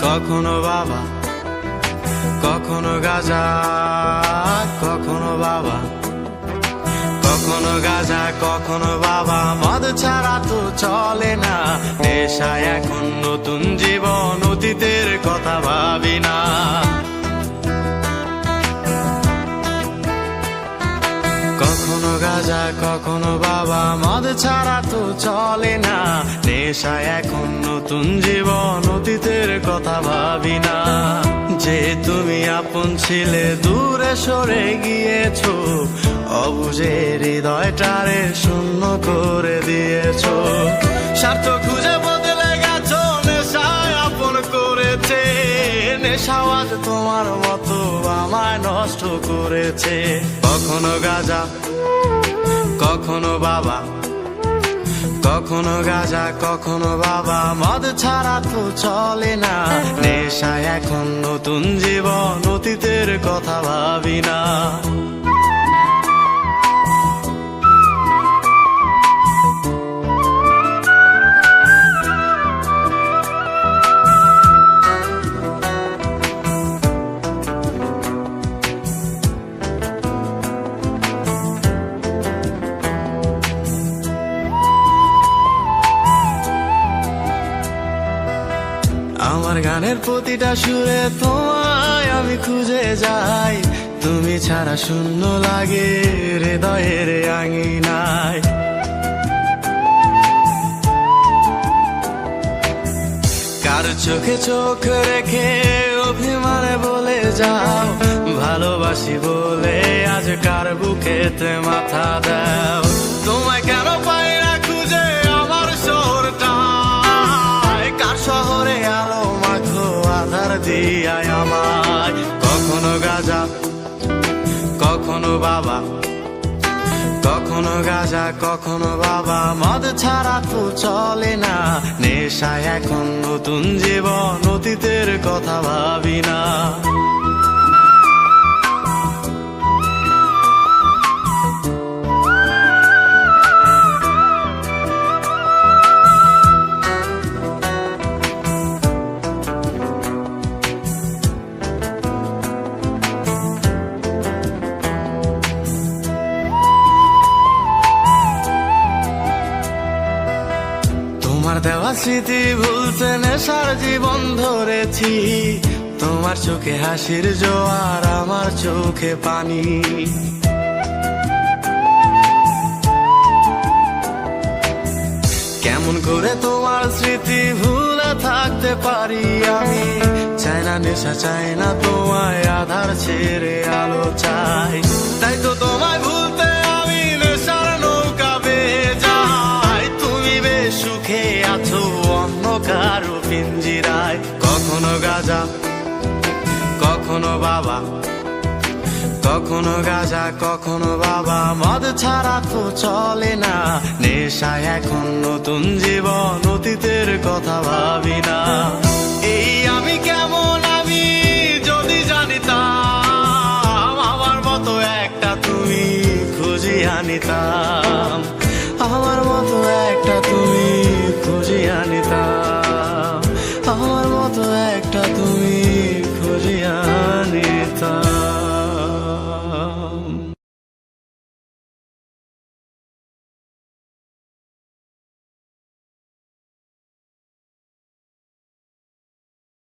কখনো বাবা, কখনো গাঁজা, কখনো বাবা, কখনো গাঁজা, কখনো বাবা। মদ ছাড়া তো চলে না, নেশায় এখন নতুন জীবন, অতীতের কথা ভাবি না। কখনো গাঁজা, কখনো বাবা, মদ ছাড়া তো চলে না, নেশায় এখন নতুন জীবন, অতীতের কথা ভাবি না। যে তুমি আপন ছিলে দূরে সরে গিয়েছো, অবুঝে হৃদয়টারে শূন্য করে দিয়েছো। স্বার্থ খুঁজে বদলে গেছো, নেশায় আপন করেছে, নেশাও আজ তোমার মতো আমায় নষ্ট করেছে। কখনো গাঁজা, কখনো বাবা, কখনো গাঁজা, কখনো বাবা, মদ ছাড়া তো চলে না, নেশায় এখন নতুন জীবন, অতীতের কথা ভাবি না। আমার গানের প্রতিটা সুরে তোমায় আমি খুঁজে যাই, তুমি ছাড়া শূন্য লাগে হৃদয়ের আঙিনায়। কার চোখে চোখ রেখে অভিমানে বলে যাও, ভালোবাসি বলে আজ কার বুকেতে মাথা দাও। তোমায় কেন পাই না খুঁজে আমার শহরটায়, কার শহরে আলো মাখো আধার দিয়ায় আমায়। কখনো গাঁজা, কখনো বাবা, কখনো গাঁজা, কখনো বাবা, মদ ছাড়া তো চলে না, নেশায় এখন নতুন জীবন, অতীতের কথা ভাবি না। তোমার দেওয়া স্মৃতি ভুলতে নেশার জীবন ধরেছি, তোমার চোখে হাসির জোয়ার, আমার চোখে পানি। কেমন করে তোমার স্মৃতি ভুলে থাকতে পারি আমি, চাই না নেশা, চাই না তোমায় আধার ছেড়ে আলো চাই। তাই তো তোমায় ভুলতে আমি নেশার নৌকা বেয়ে যাই, তুমি বেশ সুখে আছো অন্য কারো পিঞ্জিরায়। কখনো গাঁজা, কখনো বাবা, কখনো গাঁজা, কখনো বাবা, মদ ছাড়া তো চলে না, নেশায় এখন নতুন জীবন, অতীতের কথা ভাবি না। এই আমি কেমন আমি যদি জানিতাম, আমার মতো একটা তুমি খুঁজিয়ে আনিতাম, আমার মতো একটা তুমি খুঁজিয়ে আনিতাম, আমার মতো একটা তুমি খুঁজিয়ে আনিতাম।